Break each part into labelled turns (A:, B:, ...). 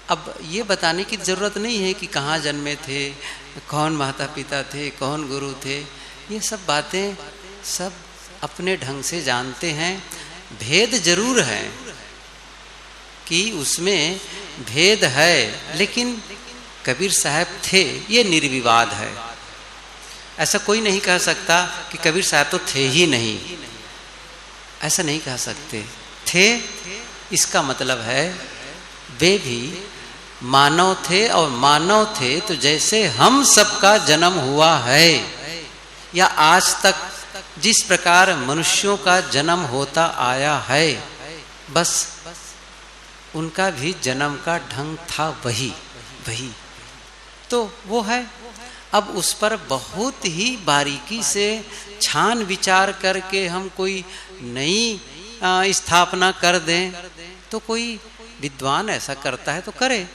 A: अब ये बताने की ज़रूरत नहीं है कि कहाँ जन्मे थे, कौन माता पिता थे, कौन गुरु थे। ये सब बातें सब अपने ढंग से जानते हैं। भेद जरूर है कि उसमें भेद है, लेकिन कबीर साहब थे ये निर्विवाद है। ऐसा कोई नहीं कह सकता कि कबीर साहब तो थे ही नहीं, ऐसा नहीं कह सकते। थे इसका मतलब है वे भी मानव थे, और मानव थे तो जैसे हम सबका जन्म हुआ है या आज तक जिस प्रकार मनुष्यों का जन्म होता आया है, बस उनका भी जन्म का ढंग था वही वही तो वो है। अब उस पर बहुत ही बारीकी से छान विचार करके हम कोई नई स्थापना कर दें तो कोई विद्वान ऐसा करता है तो करे,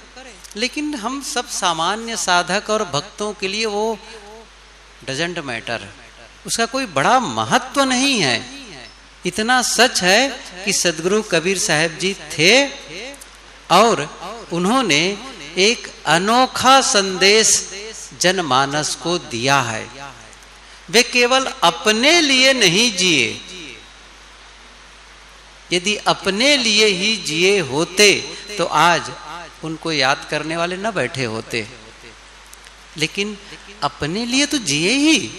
A: लेकिन हम सब सामान्य साधक और भक्तों के लिए वो डजंट मैटर, उसका कोई बड़ा महत्व नहीं है। इतना सच है कि सदगुरु कबीर साहब जी थे और उन्होंने एक अनोखा संदेश जनमानस को दिया है। वे केवल अपने लिए नहीं जिए, यदि अपने लिए ही जिए होते तो आज उनको याद करने वाले न बैठे होते, लेकिन अपने लिए तो जिए ही।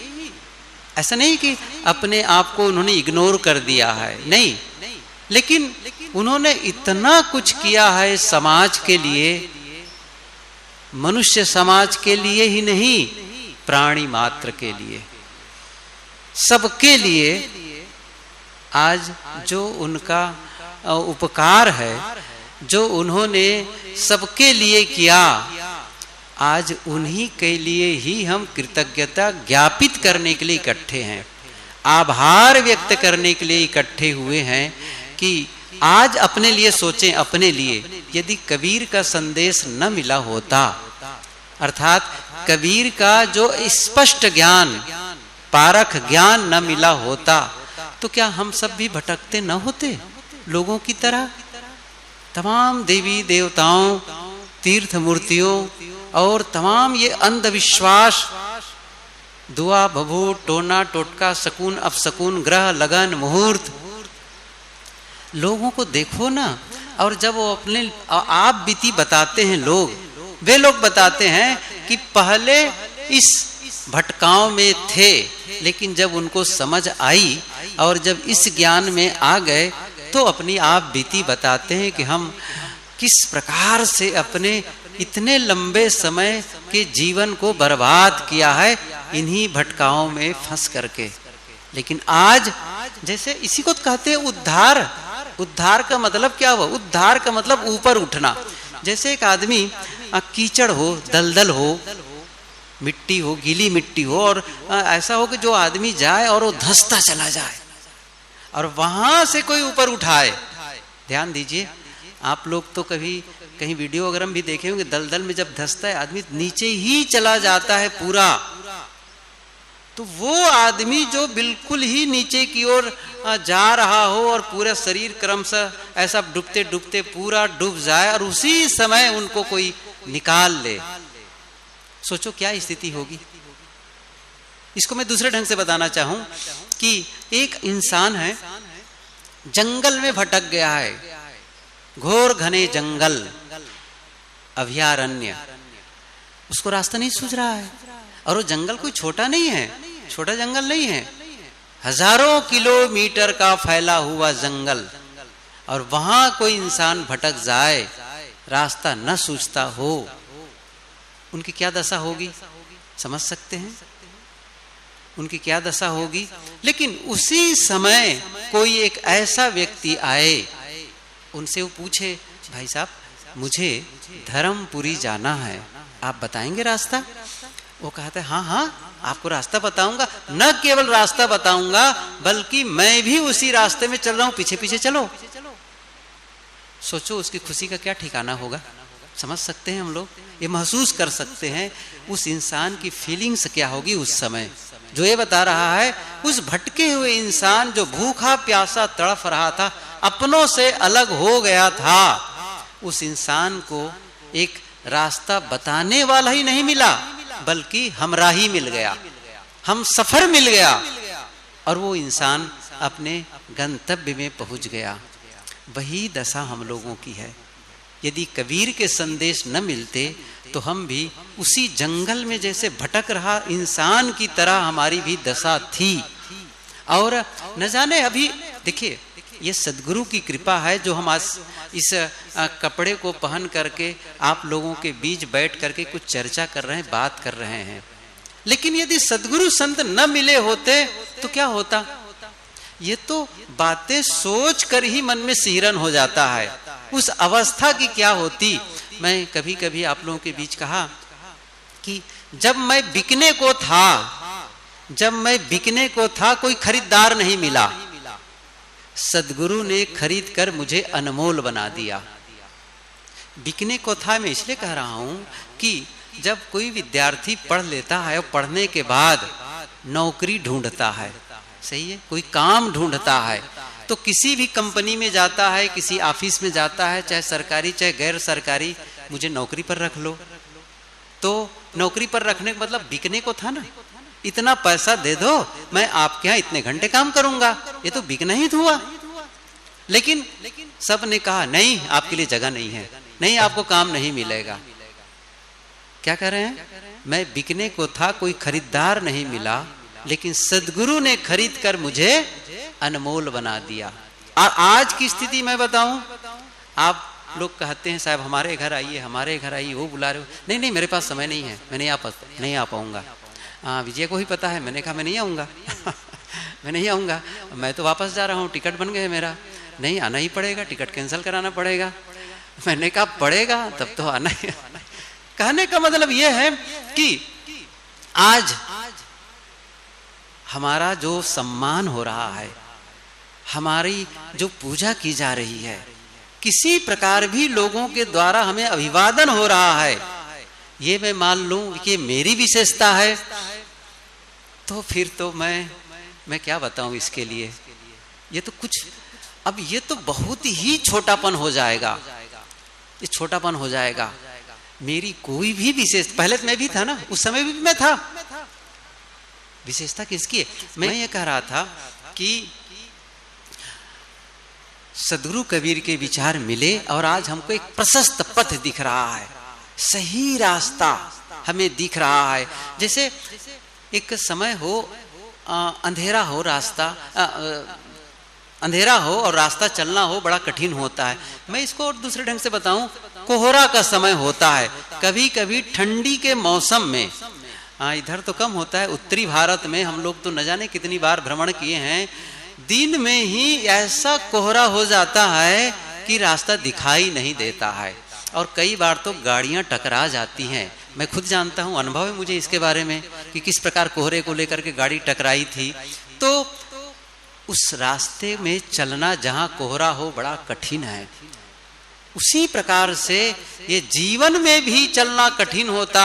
A: ऐसा नहीं कि अपने आप को उन्होंने इग्नोर कर दिया है, नहीं, लेकिन उन्होंने इतना कुछ किया है समाज के लिए, मनुष्य समाज के लिए ही नहीं, प्राणी मात्र के लिए, सबके लिए। आज जो उनका उपकार है, जो उन्होंने सबके लिए किया, आज उन्हीं के लिए ही हम कृतज्ञता ज्ञापित करने के लिए इकट्ठे हैं, आभार व्यक्त करने के लिए इकट्ठे हुए हैं कि आज अपने लिए सोचें। अपने लिए यदि कबीर का संदेश न मिला होता, अर्थात कबीर का जो स्पष्ट ज्ञान, पारख ज्ञान न मिला होता, तो क्या हम सब भी भटकते न होते लोगों की तरह? तमाम देवी देवताओं, तीर्थ मूर्तियों और तमाम ये अंधविश्वास, दुआ भभू, टोना टोटका, शकुन अपशकुन, ग्रह लगन मुहूर्त, लोगों को देखो ना। और जब वो अपने आप बीती बताते हैं लोग, वे लोग बताते हैं कि पहले इस भटकाव में थे, लेकिन जब उनको समझ आई और जब इस ज्ञान में आ गए तो अपनी आप बीती बताते हैं कि हम किस प्रकार से अपने इतने लंबे समय के जीवन को बर्बाद किया है इन्हीं भटकाओं में फंस करके। लेकिन आज जैसे इसी को कहते हैं उद्धार। उद्धार का मतलब क्या हुआ? उद्धार का मतलब ऊपर उठना। जैसे एक आदमी कीचड़ हो, दलदल हो, मिट्टी हो, गीली मिट्टी हो, और ऐसा हो कि जो आदमी जाए और वो धंसता चला जाए और वहां से कोई ऊपर उठाए। ध्यान दीजिए, आप लोग तो कभी कहीं वीडियो वगैरह भी देखे होंगे, दलदल में जब धंसता है आदमी नीचे ही चला जाता है पूरा। तो वो आदमी जो बिल्कुल ही नीचे की ओर जा रहा हो और पूरा शरीर क्रमशः ऐसा डूबते डूबते पूरा डूब जाए और उसी समय उनको कोई निकाल ले, सोचो क्या स्थिति होगी। इसको मैं दूसरे ढंग से बताना चाहूं कि एक इंसान है, जंगल में भटक गया है, घोर घने जंगल, अभयारण्य, उसको रास्ता नहीं सूझ रहा है। और वो जंगल कोई छोटा नहीं है, छोटा जंगल नहीं है, हजारों किलोमीटर का फैला हुआ जंगल, और वहां कोई इंसान भटक जाए, रास्ता न सूझता हो, उनकी क्या दशा होगी समझ सकते हैं? उनकी क्या दशा होगी। लेकिन उसी समय कोई एक ऐसा व्यक्ति आए, उनसे वो पूछे, भाई साहब मुझे धर्मपुरी जाना है, आप बताएंगे रास्ता? वो कहते हैं हाँ हाँ आपको रास्ता बताऊंगा, न केवल रास्ता बताऊंगा बल्कि मैं भी उसी रास्ते में चल रहा हूं, पीछे पीछे चलो। सोचो उसकी खुशी का क्या ठिकाना होगा। समझ सकते हैं हम लोग, ये महसूस कर सकते हैं उस इंसान की फीलिंग्स क्या होगी उस समय। जो ये बता रहा है, उस भटके हुए इंसान जो भूखा प्यासा तड़फ रहा था, अपनों से अलग हो गया था, उस इंसान को एक रास्ता बताने वाला ही नहीं मिला, बल्कि हमराही मिल गया, हम सफर मिल गया, और वो इंसान अपने गंतव्य में पहुंच गया। वही दशा हम लोगों की है। यदि कबीर के संदेश न मिलते तो हम भी उसी जंगल में जैसे भटक रहा इंसान की तरह हमारी भी दशा थी। और न जाने अभी देखिए, ये सदगुरु की कृपा है जो हम आज इस कपड़े को पहन करके आप लोगों के बीच बैठ करके कुछ चर्चा कर रहे हैं, बात कर रहे हैं। लेकिन यदि सदगुरु संत न मिले होते तो क्या होता? ये तो बातें सोच कर ही मन में सिहरन हो जाता है। उस अवस्था की क्या होती। मैं कभी कभी आप लोगों के बीच कहा कि जब मैं बिकने को था कोई खरीदार नहीं मिला, सदगुरु ने खरीद कर मुझे अनमोल बना दिया। बिकने को था मैं इसलिए कह रहा हूं कि जब कोई विद्यार्थी पढ़ लेता है और पढ़ने के बाद नौकरी ढूंढता है, सही है, कोई काम ढूंढता है, तो किसी भी कंपनी में जाता है, किसी ऑफिस में जाता है, चाहे सरकारी चाहे गैर सरकारी, मुझे नौकरी पर रख लो। तो नौकरी पर रखने का मतलब बिकने को था ना, इतना पैसा दे दो, मैं आपके यहाँ इतने घंटे काम करूंगा, ये तो बिकना ही हुआ। लेकिन सब ने कहा नहीं, आपके लिए जगह नहीं है, नहीं आपको काम नहीं मिलेगा। क्या कह रहे हैं? मैं बिकने को था, कोई खरीदार नहीं मिला, लेकिन सदगुरु ने खरीद कर मुझे अनमोल बना दिया। और आज की स्थिति मैं बताऊं, आप लोग कहते हैं साहब हमारे घर आइए, हमारे घर आइए, वो बुला रहे हो, नहीं नहीं मेरे पास समय नहीं है, मैं नहीं आ पाऊंगा। विजय को ही पता है, मैंने कहा मैं नहीं आऊंगा मैं नहीं आऊंगा, मैं तो वापस जा रहा हूँ, टिकट बन गए मेरा, नहीं आना ही पड़ेगा, टिकट कैंसिल कराना पड़ेगा। मैंने कहा पड़ेगा तब तो आना ही। कहने का मतलब यह है कि आज हमारा जो सम्मान हो रहा है, हमारी जो पूजा की जा रही है, किसी प्रकार भी लोगों के द्वारा हमें अभिवादन हो रहा है, ये मैं मान लूं कि मेरी विशेषता है, तो फिर तो मैं क्या बताऊं इसके लिए। ये तो कुछ, अब ये तो बहुत ही छोटापन हो जाएगा, ये छोटापन हो जाएगा। मेरी कोई भी विशेष, पहले तो मैं भी था ना, उस समय भी मैं था, विशेषता किसकी है? मैं ये कह रहा था कि सदगुरु कबीर के विचार मिले और आज हमको एक प्रशस्त पथ दिख रहा है, सही रास्ता हमें दिख रहा है। जैसे एक समय हो, अंधेरा हो, अंधेरा हो और रास्ता चलना हो बड़ा कठिन होता है। मैं इसको और दूसरे ढंग से बताऊं, कोहरा का समय होता है, कभी कभी ठंडी के मौसम में, इधर तो कम होता है, उत्तरी भारत में हम लोग तो न जाने कितनी बार भ्रमण किए हैं, दिन में ही ऐसा कोहरा हो जाता है कि रास्ता दिखाई नहीं देता है, और कई बार तो गाड़ियां टकरा जाती हैं। मैं खुद जानता हूं, अनुभव है मुझे इसके बारे में कि किस प्रकार कोहरे को लेकर के गाड़ी टकराई थी। तो उस रास्ते में चलना जहां कोहरा हो बड़ा कठिन है। उसी प्रकार से ये जीवन में भी चलना कठिन होता,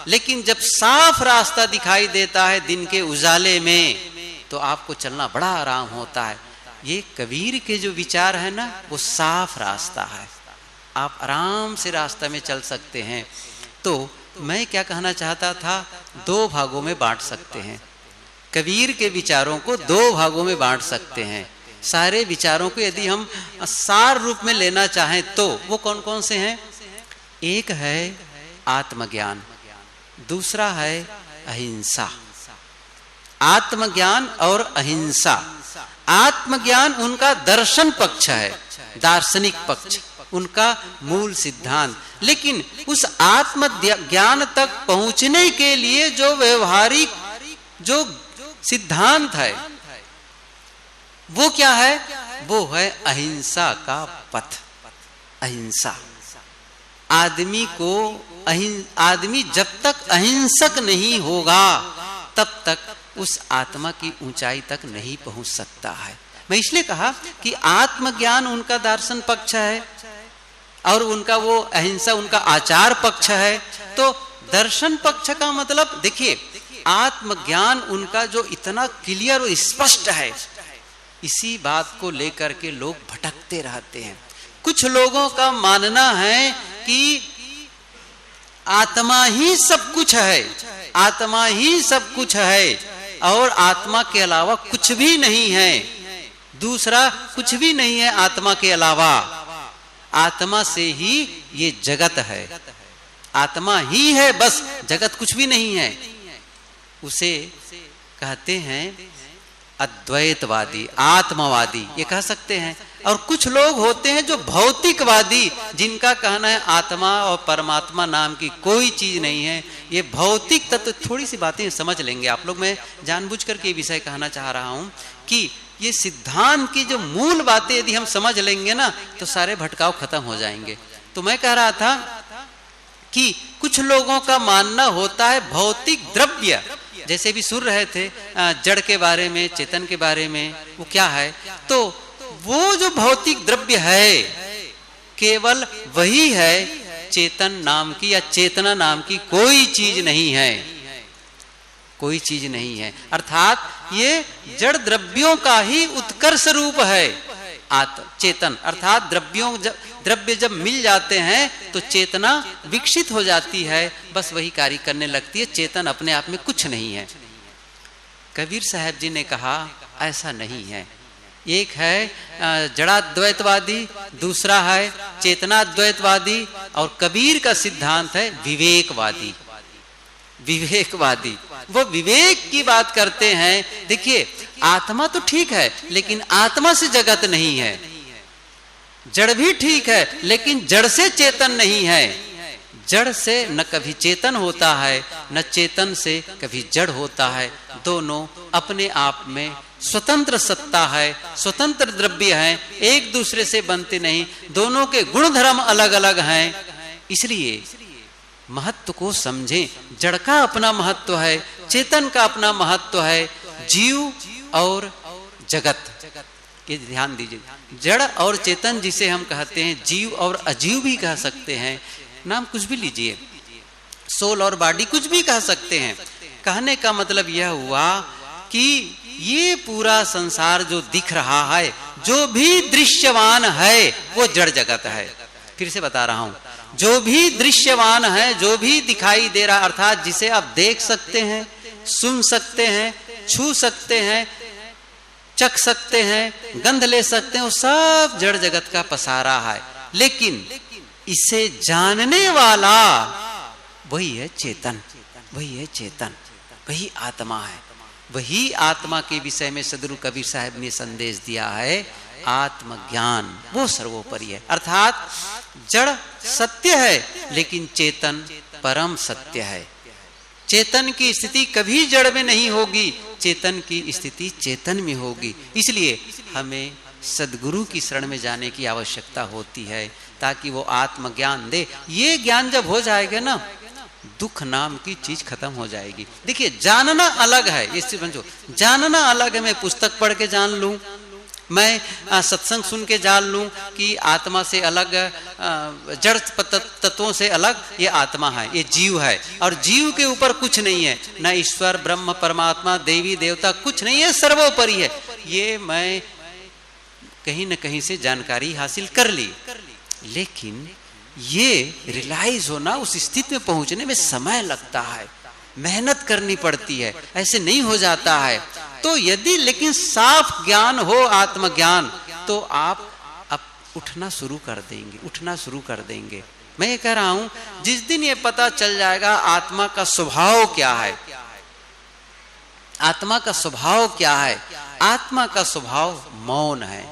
A: लेकिन जब साफ रास्ता दिखाई देता है दिन के उजाले में, तो आपको चलना बड़ा आराम होता है। ये कबीर के जो विचार है ना, वो साफ रास्ता है, आप आराम से रास्ता में चल सकते हैं। तो मैं क्या कहना चाहता था, दो भागों में बांट सकते हैं कबीर के विचारों को, दो भागों में बांट सकते हैं। सारे विचारों को यदि हम सार रूप में लेना चाहें तो वो कौन कौन से हैं? एक है आत्मज्ञान, दूसरा है अहिंसा। आत्मज्ञान और अहिंसा। आत्मज्ञान उनका दर्शन पक्ष है, दार्शनिक पक्ष, उनका मूल सिद्धांत। लेकिन उस आत्मज्ञान तक पहुंचने के लिए जो व्यवहारिक जो सिद्धांत है वो क्या है? वो है अहिंसा का पथ। अहिंसा आदमी जब तक अहिंसक नहीं होगा तब तक उस आत्मा की ऊंचाई तक नहीं पहुंच सकता है। मैं इसलिए कहा कि आत्मज्ञान उनका दार्शन पक्ष है और उनका वो अहिंसा उनका आचार पक्ष है। तो दर्शन पक्ष का मतलब देखिए, आत्मज्ञान उनका जो इतना क्लियर और स्पष्ट है, इसी बात को लेकर के लोग भटकते रहते हैं। कुछ लोगों का मानना है कि आत्मा ही सब कुछ है, आत्मा ही सब कुछ है और आत्मा के अलावा कुछ भी नहीं है, दूसरा कुछ भी नहीं है आत्मा के अलावा। आत्मा से ही ये जगत है, आत्मा ही है बस, जगत कुछ भी नहीं है। उसे कहते हैं अद्वैतवादी, आत्मवादी ये कह सकते हैं। और कुछ लोग होते हैं जो भौतिकवादी, जिनका कहना है आत्मा और परमात्मा नाम की कोई चीज नहीं है, ये भौतिक तत्व। थोड़ी सी बातें समझ लेंगे आप लोग। मैं जानबूझ करके ये विषय कहना चाह रहा हूं कि ये सिद्धांत की जो मूल बातें यदि हम समझ लेंगे ना तो सारे भटकाव खत्म हो जाएंगे। तो मैं कह रहा था कि कुछ लोगों का मानना होता है भौतिक द्रव्य, जैसे भी सुन रहे थे जड़ के बारे में, चेतन के बारे में, वो क्या है, तो वो जो भौतिक द्रव्य है केवल वही है, चेतन नाम की या चेतना नाम की कोई चीज नहीं है, कोई चीज नहीं है। अर्थात ये जड़ द्रव्यों का ही उत्कर्ष रूप है चेतन। अर्थात द्रव्य जब मिल जाते हैं तो चेतना विकसित हो जाती है, बस वही कार्य करने लगती है, चेतन अपने आप में कुछ नहीं है। कबीर साहब जी ने कहा ऐसा नहीं है। एक है जड़ाद्वैतवादी, दूसरा है चेतनाद्वैतवादी, और कबीर का सिद्धांत है विवेकवादी। विवेकवादी वो विवेक की बात करते हैं। देखिए आत्मा तो ठीक है लेकिन आत्मा से जगत नहीं है, जड़ भी ठीक है लेकिन जड़ से चेतन नहीं है। जड़ से न कभी चेतन होता है, न चेतन से कभी जड़ होता है। दोनों अपने आप में स्वतंत्र सत्ता है, स्वतंत्र द्रव्य हैं, एक दूसरे से बनते नहीं, दोनों के गुण धर्म अलग अलग हैं। इसलिए महत्व को समझें। जड़ का अपना महत्व है, चेतन का अपना महत्व है, जीव और जगत, ये ध्यान दीजिए। जड़ और चेतन जिसे हम कहते हैं, जीव और अजीव भी कह सकते हैं, नाम कुछ भी लीजिए, सोल और बॉडी कुछ भी कह सकते हैं। कहने का मतलब यह हुआ कि ये पूरा संसार जो दिख रहा है, जो भी दृश्यमान है, वो जड़ जगत है। फिर से बता रहा हूं, जो भी दृश्यमान है, जो भी दिखाई दे रहा, अर्थात जिसे आप देख सकते हैं, सुन सकते हैं, छू सकते हैं, चख सकते हैं, गंध ले सकते हैं, वो सब जड़ जगत का पसारा है। लेकिन इसे जानने वाला वही है चेतन, वही है चेतन, वही आत्मा है। वही आत्मा के विषय में सदगुरु कबीर साहब ने संदेश दिया है, आत्मज्ञान वो सर्वोपरि है। अर्थात जड़ सत्य है लेकिन चेतन परम सत्य है। चेतन की स्थिति कभी जड़ में नहीं होगी, चेतन की स्थिति चेतन में होगी। इसलिए हमें सद्गुरु की शरण में जाने की आवश्यकता होती है ताकि वो आत्मज्ञान दे। ये ज्ञान जब हो जाएगा ना, दुख नाम की चीज खत्म हो जाएगी। देखिए जानना अलग है, इससे समझो, जानना अलग है। मैं पुस्तक पढ़ के जान लूं, मैं सत्संग सुन के जान लूं कि आत्मा से अलग, जड़ तत्वों से अलग ये आत्मा है, ये जीव है, और जीव के ऊपर कुछ नहीं है, न ईश्वर ब्रह्म परमात्मा देवी देवता कुछ नहीं है, सर्वोपरि है। ये मैं कहीं न कहीं से जानकारी हासिल कर ली, लेकिन ये रियलाइज होना, उस स्थिति में पहुंचने में समय लगता है, मेहनत करनी पड़ती है, ऐसे नहीं हो जाता है। तो यदि लेकिन साफ ज्ञान हो, आत्मज्ञान, तो आप अब उठना शुरू कर देंगे, उठना शुरू कर देंगे। मैं ये कह रहा हूं, जिस दिन ये पता चल जाएगा आत्मा का स्वभाव क्या है, आत्मा का स्वभाव क्या है, आत्मा का स्वभाव मौन है,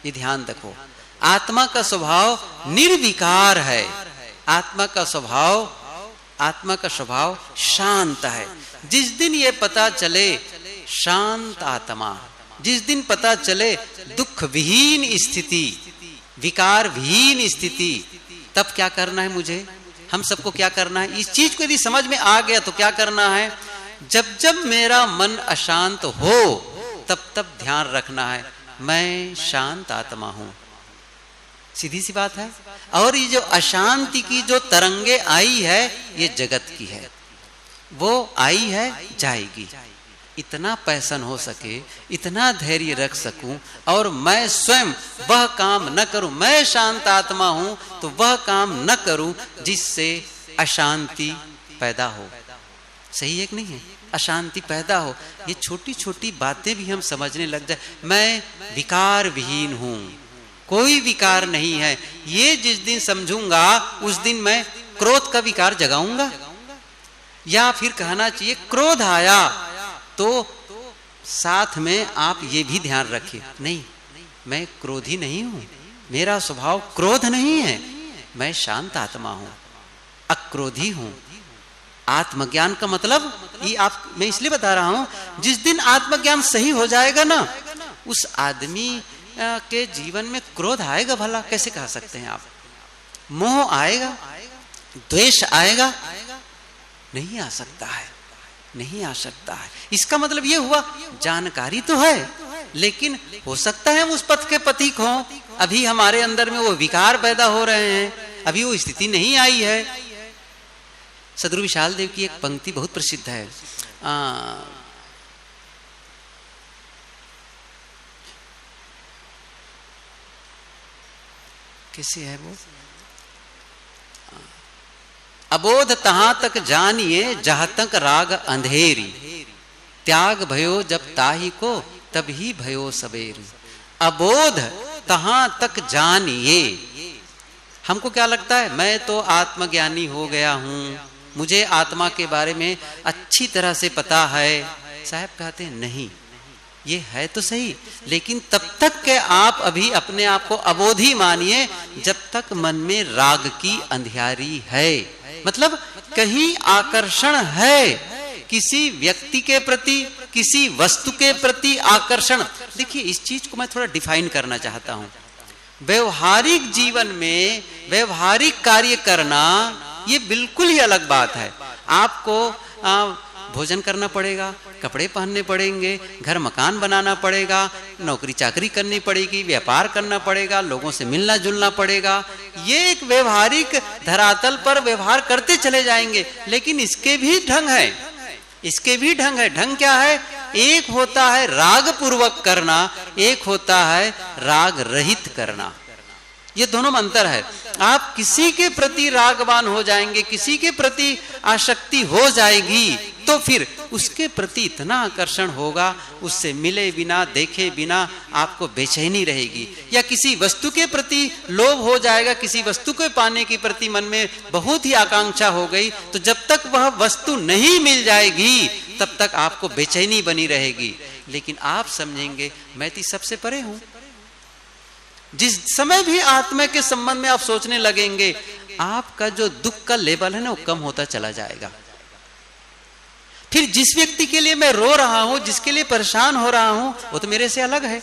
A: ये ध्यान रखो। आत्मा का स्वभाव निर्विकार है, आत्मा का स्वभाव शांत है। जिस दिन ये पता चले शांत आत्मा, जिस दिन पता चले दुख विहीन स्थिति, विकार विहीन स्थिति, तब क्या करना है मुझे, हम सबको क्या करना है, इस चीज को यदि समझ में आ गया तो क्या करना है, जब जब मेरा मन अशांत हो तब तब ध्यान रखना है मैं शांत आत्मा हूं। सीधी सी बात है। और ये जो अशांति की जो तरंगे आई है, ये जगत की है, वो आई है जाएगी। इतना पैसन हो सके, इतना धैर्य रख सकूं, और मैं स्वयं वह काम न करूं, मैं शांत आत्मा हूं तो वह काम न करूं जिससे अशांति पैदा हो। सही है कि नहीं है? अशांति पैदा हो। ये छोटी छोटी बातें भी हम समझने लग जाए। मैं विकार विहीन हूं, कोई विकार नहीं है, ये जिस दिन समझूंगा उस दिन मैं क्रोध का विकार जगाऊंगा। या फिर कहना चाहिए क्रोध आया तो साथ में आप ये भी ध्यान रखिए, नहीं मैं क्रोधी नहीं हूं, मेरा स्वभाव क्रोध नहीं है, मैं शांत आत्मा हूं, अक्रोधी हूं। आत्मज्ञान का मतलब ये मैं इसलिए बता रहा हूं, जिस दिन आत्मज्ञान सही हो जाएगा ना, उस आदमी के जीवन में क्रोध आएगा भला? कैसे कह सकते हैं आप? मोह आएगा, द्वेष आएगा? नहीं आ सकता है, नहीं आ सकता है। इसका मतलब ये हुआ जानकारी तो है, लेकिन हो सकता है हम उस पथ के पथिक हों, अभी हमारे अंदर में वो विकार पैदा हो रहे हैं, अभी वो स्थिति नहीं आई है। सदगुरु विशाल देव की एक पंक्ति बहुत प्रसिद्ध है, कैसे है वो? अबोध तहां तक जानिए जहां तक राग अंधेरी, त्याग भयो जब ताही को तब ही भयो सबेरी। अबोध तहां तक जानिए, हमको क्या लगता है मैं तो आत्मज्ञानी हो गया हूं, मुझे आत्मा के बारे में अच्छी तरह से पता है। साहब कहते हैं नहीं, ये है तो सही, लेकिन तब तक के आप अभी अपने आप को अबोधी मानिए जब तक मन में राग की अंधियारी है, मतलब कहीं आकर्षण है किसी व्यक्ति के प्रति, किसी वस्तु के प्रति आकर्षण। देखिए इस चीज को मैं थोड़ा डिफाइन करना चाहता हूं। व्यवहारिक जीवन में व्यवहारिक कार्य करना ये बिल्कुल ही अलग बात है। आपको भोजन करना पड़ेगा, कपड़े पहनने पड़ेंगे, घर मकान बनाना पड़ेगा, नौकरी चाकरी करनी पड़ेगी, व्यापार करना पड़ेगा, लोगों से मिलना जुलना पड़ेगा। ये एक व्यवहारिक धरातल पर व्यवहार करते चले जाएंगे, लेकिन इसके भी ढंग है, इसके भी ढंग है। ढंग क्या है? एक होता है राग पूर्वक करना, एक होता है राग रहित करना। ये दोनों में अंतर है। आप किसी के प्रति रागवान हो जाएंगे, किसी के प्रति आसक्ति हो जाएगी, तो फिर उसके प्रति इतना आकर्षण होगा, उससे मिले बिना देखे बिना आपको बेचैनी रहेगी। या किसी वस्तु के प्रति लोभ हो जाएगा, किसी वस्तु को पाने के प्रति मन में बहुत ही आकांक्षा हो गई, तो जब तक वह वस्तु नहीं मिल जाएगी तब तक आपको बेचैनी बनी रहेगी। लेकिन आप समझेंगे मैं तो सबसे परे हूं। जिस समय भी आत्मा के संबंध में आप सोचने लगेंगे, आपका जो दुख का लेवल है ना वो कम होता चला जाएगा। फिर जिस व्यक्ति के लिए मैं रो रहा हूं, जिसके लिए परेशान हो रहा हूं, वो तो मेरे से अलग है।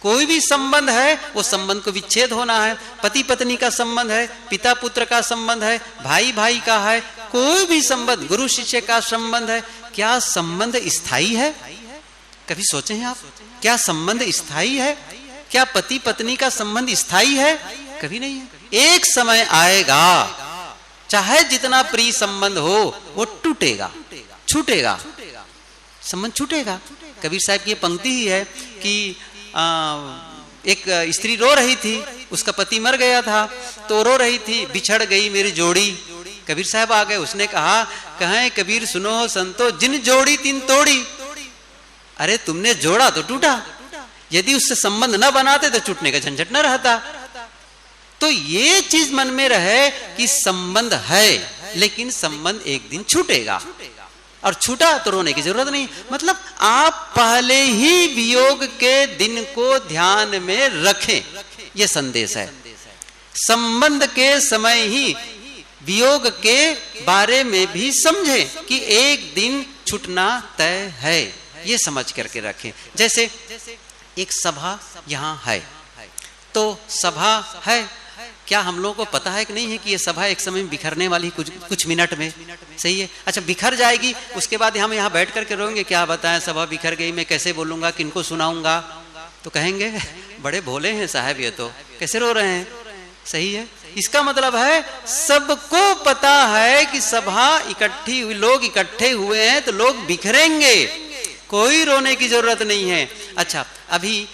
A: कोई भी संबंध है, वो संबंध को विच्छेद होना है। पति पत्नी का संबंध है, पिता पुत्र का संबंध है, भाई भाई का है, कोई भी संबंध, गुरु शिष्य का संबंध है। क्या संबंध स्थायी है? कभी सोचे हैं आप? क्या संबंध स्थायी है? क्या पति पत्नी का संबंध स्थायी है? कभी नहीं है। एक समय आएगा, चाहे जितना प्रिय संबंध हो वो टूटेगा, छूटेगा, संबंध छूटेगा। कबीर साहब की पंक्ति ही है कि एक स्त्री रो रही थी, उसका पति मर गया था, तो रो रही थी, बिछड़ गई मेरी जोड़ी। कबीर साहब आ गए, उसने कहा, कहें कबीर सुनो संतो, जिन जोड़ी तिन तोड़ी। अरे तुमने जोड़ा तो टूटा, यदि उससे संबंध न बनाते तो छूटने का झंझट न रहता। तो ये चीज मन में रहे कि संबंध है, लेकिन संबंध एक दिन छूटेगा, और छूटा तो रोने की जरूरत नहीं। मतलब आप पहले ही वियोग के दिन को ध्यान में रखें, यह संदेश है। संबंध के समय ही वियोग के बारे में भी समझें कि एक दिन छूटना तय है, ये समझ करके रखें। जैसे एक सभा यहाँ है, तो सभा है, क्या हम लोगों को पता है कि नहीं है कि ये सभा एक समय में बिखरने वाली, कुछ मिनट में, सही है? अच्छा, बिखर जाएगी, उसके बाद हम यहाँ बैठ करके रोएंगे, क्या बताएं सभा बिखर गई, मैं कैसे बोलूंगा, किनको सुनाऊंगा? तो कहेंगे बड़े भोले हैं साहब, ये तो कैसे रो रहे हैं? सही है। इसका मतलब है सबको पता है कि सभा इकट्ठी हुई, लोग इकट्ठे हुए हैं तो लोग बिखरेंगे, कोई रोने की जरूरत नहीं है। अच्छा, अभी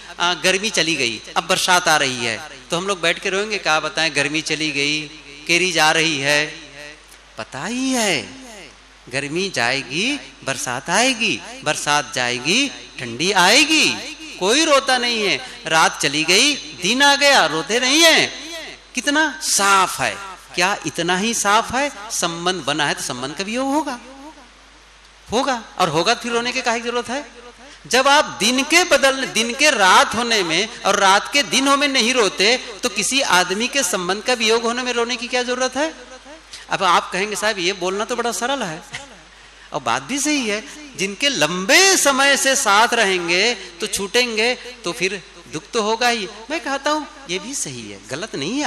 A: गर्मी चली गई, अब बरसात आ रही है, तो हम लोग बैठ के रोएंगे, क्या बताएं गर्मी चली गई, केरी जा रही है? पता ही है, गर्मी जाएगी बरसात आएगी, बरसात जाएगी ठंडी आएगी, कोई रोता नहीं है। रात चली गई दिन आ गया, रोते नहीं है। कितना साफ है। क्या इतना ही साफ है? संबंध बना है तो संबंध का वियोग होगा, होगा, और होगा फिर रोने की काहे जरूरत है? जब आप दिन के रात होने में और रात के दिन होने में नहीं रोते तो किसी आदमी के संबंध का वियोग होने में रोने की क्या जरूरत है? अब आप कहेंगे साहब ये बोलना तो बड़ा सरल है, और बात भी सही है। जिनके लंबे समय से साथ रहेंगे तो छूटेंगे तो फिर दुख तो होगा ही। मैं कहता हूं ये भी सही है, गलत नहीं है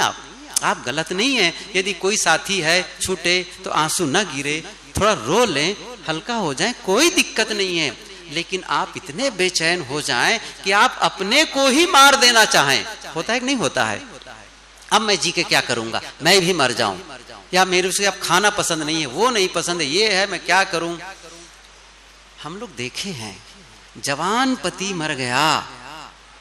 A: आप गलत नहीं है। यदि कोई साथी है छूटे तो आंसू न गिरे, थोड़ा रो लें, हल्का हो जाए, कोई दिक्कत नहीं है। लेकिन आप इतने बेचैन हो जाएं कि आप अपने को ही मार देना चाहें, होता है कि नहीं होता है? अब मैं जी के क्या करूंगा, मैं भी मर जाऊं, या मेरे से अब खाना पसंद नहीं है, वो नहीं पसंद है, ये है, मैं क्या करूं? हम लोग देखे हैं, जवान पति मर गया,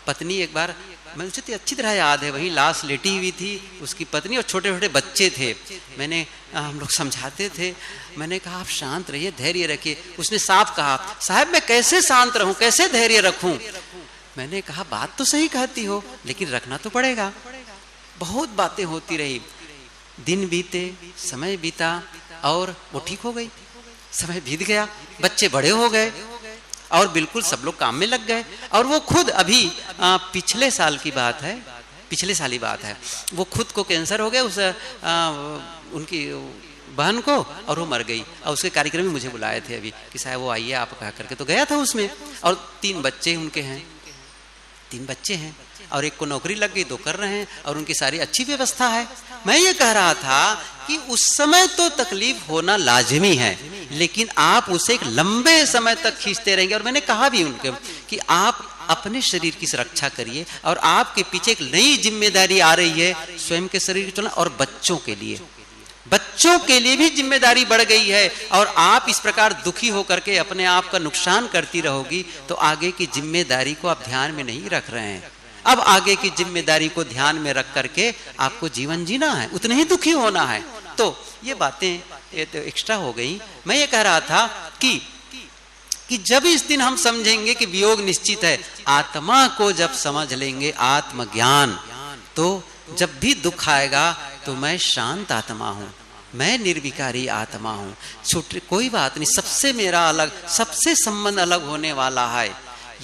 A: पत्नी एक बार, मैं मुझे तो अच्छी तरह याद है, वहीं लाश लेटी हुई थी, उसकी पत्नी और छोटे छोटे बच्चे थे। हम लोग समझाते थे, मैंने कहा आप शांत रहिए, धैर्य रखिए। उसने साफ कहा, साहब मैं कैसे शांत रहूं, कैसे धैर्य रखूं? मैंने कहा बात तो सही कहती हो, लेकिन रखना तो पड़ेगा। बहुत बातें होती रही, दिन बीते, समय बीता और वो ठीक हो गई। समय बीत गया, बच्चे बड़े हो गए और बिल्कुल सब लोग काम में लग गए। और वो खुद अभी पिछले साल की बात है, पिछले साल ही बात है, वो खुद को कैंसर हो गया उस उनकी बहन को, और वो मर गई। और उसके कार्यक्रम में मुझे बुलाए थे अभी कि साहब वो आइए आप कहा करके, तो गया था उसमें। और 3 बच्चे उनके हैं, 3 बच्चे हैं, और एक को नौकरी लग गई, 2 कर रहे हैं, और उनकी सारी अच्छी व्यवस्था है। मैं ये कह रहा था कि उस समय तो तकलीफ होना लाजमी है, लेकिन आप उसे एक लंबे समय तक खींचते रहेंगे। और मैंने कहा भी उनके कि आप अपने शरीर की सुरक्षा करिए, और आपके पीछे एक नई जिम्मेदारी आ रही है, स्वयं के शरीर की तुलना, और बच्चों के लिए भी जिम्मेदारी बढ़ गई है। और आप इस प्रकार दुखी होकर के अपने आप का नुकसान करती रहोगी तो आगे की जिम्मेदारी को आप ध्यान में नहीं रख रहे हैं। अब आगे की जिम्मेदारी को ध्यान में रख करके आपको जीवन जीना है, उतने ही दुखी होना है। तो ये बातें ये तो एक्स्ट्रा हो गई। मैं ये कह रहा था कि जब इस दिन हम समझेंगे कि वियोग निश्चित है, आत्मा को जब समझ लेंगे, आत्मज्ञान, तो जब भी दुख आएगा तो मैं शांत आत्मा हूं, मैं निर्विकारी आत्मा हूं, छूट कोई बात नहीं, सबसे मेरा अलग, सबसे संबंध अलग होने वाला है।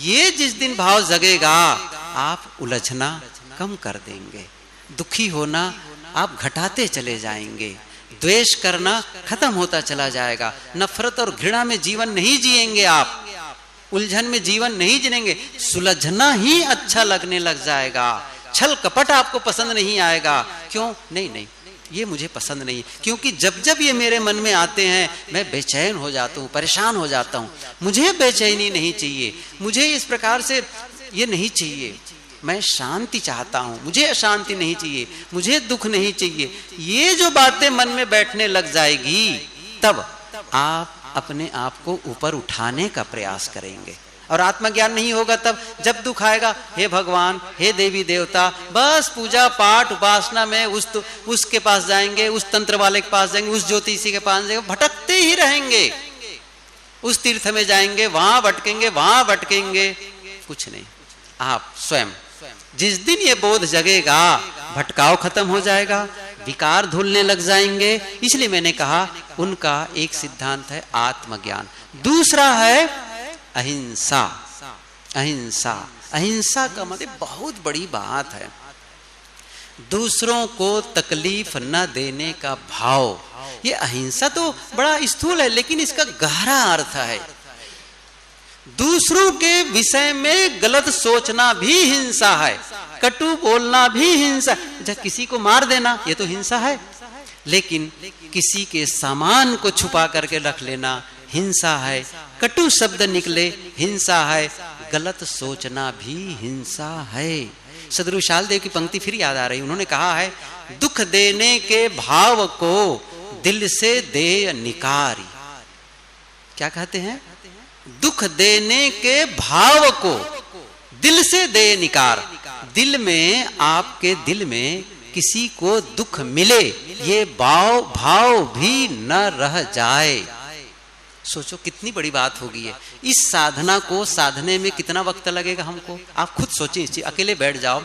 A: ये जिस दिन भाव जगेगा आप उलझना कम कर देंगे, दुखी होना आप घटाते चले जाएंगे, द्वेष करना खत्म होता चला जाएगा, नफरत और घृणा में जीवन नहीं जिएंगे, आप उलझन में जीवन नहीं जिएंगे, सुलझना ही अच्छा लगने लग जाएगा। छल कपट आपको पसंद नहीं आएगा। क्यों? नहीं, ये मुझे पसंद नहीं, क्योंकि जब जब ये मेरे मन में आते हैं मैं बेचैन हो जाता हूँ, परेशान हो जाता हूँ। मुझे बेचैनी नहीं चाहिए, मुझे इस प्रकार से ये नहीं चाहिए, मैं शांति चाहता हूँ, मुझे अशांति नहीं चाहिए, मुझे दुख नहीं चाहिए। ये जो बातें मन में बैठने लग जाएगी, तब आप अपने आप को ऊपर उठाने का प्रयास करेंगे। और आत्मज्ञान नहीं होगा तब, जब दुख आएगा, हे भगवान, हे देवी देवता, बस पूजा पाठ उपासना में उसके पास जाएंगे, उस तंत्र वाले के पास जाएंगे, उस ज्योतिषी के पास जाएंगे, भटकते ही रहेंगे। उस तीर्थ में जाएंगे, वहां भटकेंगे, कुछ नहीं। आप स्वयं जिस दिन ये बोध जगेगा, भटकाव खत्म हो जाएगा, विकार धुलने लग जाएंगे। इसलिए मैंने कहा उनका एक सिद्धांत है आत्मज्ञान, दूसरा है अहिंसा। अहिंसा का मतलब बहुत बड़ी बात है, दूसरों को तकलीफ न देने का भाव। ये अहिंसा तो बड़ा स्थूल है, लेकिन इसका गहरा अर्थ है। दूसरों के विषय में गलत सोचना भी हिंसा है, कटु बोलना भी हिंसा, जब किसी को मार देना ये तो हिंसा है, लेकिन किसी के सामान को छुपा करके रख लेना हिंसा है, कटु शब्द निकले हिंसा है, गलत सोचना भी हिंसा है। सदगुरु विशाल देव की पंक्ति फिर याद आ रही, उन्होंने कहा है, दुख देने के भाव को दिल से दे निकारी। क्या कहते हैं? दुख देने के भाव को दिल से दे निकार। दिल में, आपके दिल में किसी को दुख मिले ये भाव भी न रह जाए। सोचो कितनी बड़ी बात होगी है। इस साधना को साधने में कितना वक्त लगेगा हमको, आप खुद सोचें। अकेले बैठ जाओ,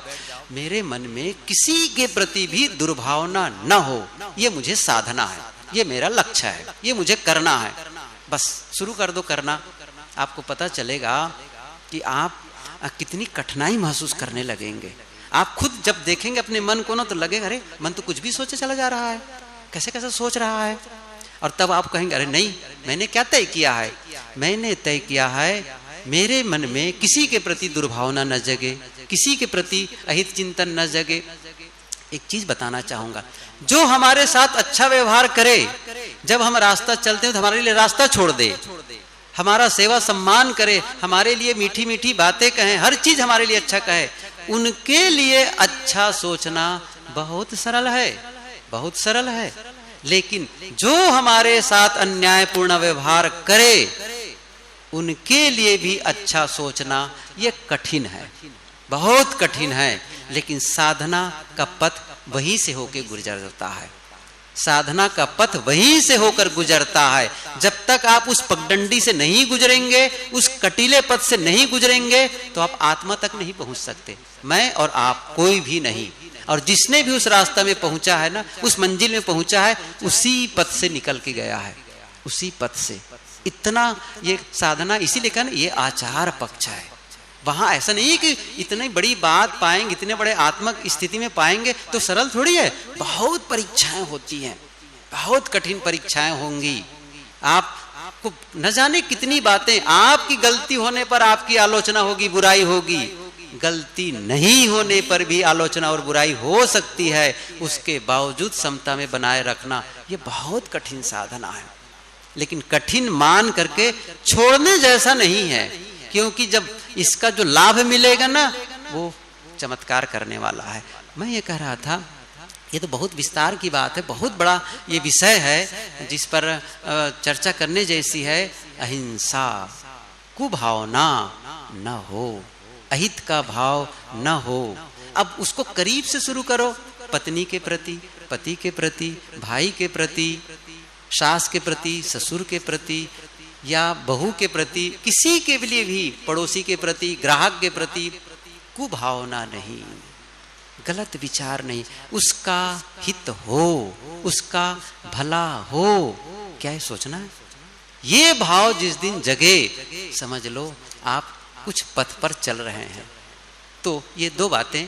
A: मेरे मन में किसी के प्रति भी दुर्भावना न हो, ये मुझे साधना है, ये मेरा लक्ष्य है, ये मुझे करना है। बस शुरू कर दो करना, आपको पता चलेगा कि आप कितनी कठिनाई महसूस करने लगेंगे। आप खुद जब देखेंगे अपने मन को ना, तो लगेगा अरे मन तो कुछ भी सोचे चला जा रहा है, कैसे कैसे सोच रहा है। और तब आप कहेंगे अरे नहीं, मैंने क्या तय किया है, मैंने तय किया है मेरे मन में किसी के प्रति दुर्भावना न जगे, किसी के प्रति अहित चिंतन न जगे। एक चीज बताना चाहूंगा, जो हमारे साथ अच्छा व्यवहार करे, जब हम रास्ता चलते हैं तो हमारे लिए रास्ता छोड़ दे, हमारा सेवा सम्मान करे, हमारे लिए मीठी मीठी बातें कहें, हर चीज हमारे लिए अच्छा कहे, उनके लिए अच्छा सोचना बहुत सरल है, बहुत सरल है। लेकिन जो हमारे साथ अन्यायपूर्ण व्यवहार करे, उनके लिए भी अच्छा सोचना ये कठिन है, बहुत कठिन है। लेकिन साधना का पथ वहीं से होकर गुजरता है, साधना का पथ वहीं से होकर गुजरता है। जब तक आप उस पगडंडी से नहीं गुजरेंगे, उस कटीले पथ से नहीं गुजरेंगे, तो आप आत्मा तक नहीं पहुंच सकते। मैं और आप कोई भी नहीं। और जिसने भी उस रास्ता में पहुंचा है ना, उस मंजिल में पहुंचा है, उसी पथ से निकल के गया है, उसी पथ से। इतना ये साधना इसीलिए कहना ये आचार पक्ष है। वहां ऐसा नहीं कि इतनी बड़ी बात पाएंगे, इतने बड़े आत्मक स्थिति में पाएंगे तो सरल थोड़ी है। बहुत परीक्षाएं होती हैं, बहुत कठिन परीक्षाएं होंगी। आपको न जाने कितनी बातें, आपकी गलती होने पर आपकी आलोचना होगी, बुराई होगी, गलती नहीं होने पर भी आलोचना और बुराई हो सकती है। उसके बावजूद समता में बनाए रखना ये बहुत कठिन साधना है। लेकिन कठिन मान करके छोड़ने जैसा नहीं है, क्योंकि जब इसका जो लाभ मिलेगा ना, वो चमत्कार करने वाला है। मैं ये कह रहा था, ये तो बहुत विस्तार की बात है, बहुत बड़ा ये विषय है जिस पर चर्चा करने जैसी है। अहिंसा, कुभावना न हो, अहित का भाव न हो। अब उसको करीब से शुरू करो, पत्नी के प्रति, पति के प्रति, भाई के प्रति, सास के प्रति, ससुर के प्रति, या बहू के प्रति, किसी के लिए भी, पड़ोसी के प्रति, ग्राहक के प्रति कुभावना नहीं, गलत विचार नहीं, उसका हित हो, उसका भला हो, क्या है सोचना है। ये भाव जिस दिन जगे, समझ लो आप कुछ पथ पर चल रहे हैं। तो ये दो बातें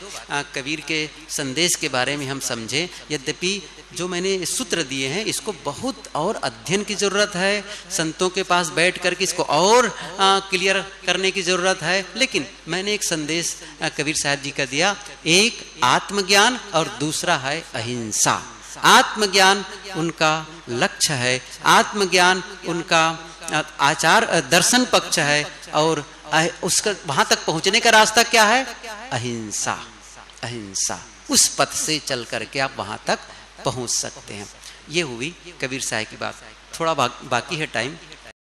A: कबीर के संदेश के बारे में हम समझे। यद्यपि जो मैंने सूत्र दिए हैं, इसको बहुत और अध्ययन की जरूरत है, संतों के पास बैठ करके इसको और क्लियर करने की जरूरत है। लेकिन मैंने एक संदेश कबीर साहब जी का दिया, एक आत्मज्ञान और दूसरा है अहिंसा। आत्मज्ञान उनका लक्ष्य है, आत्मज्ञान उनका आचार दर्शन पक्ष है, और उसका वहां तक पहुंचने का रास्ता क्या है? अहिंसा। अहिंसा, उस पथ से चल करके आप वहां तक पहुंच सकते हैं। ये हुई कबीर साहब की बात। थोड़ा बाकी है टाइम,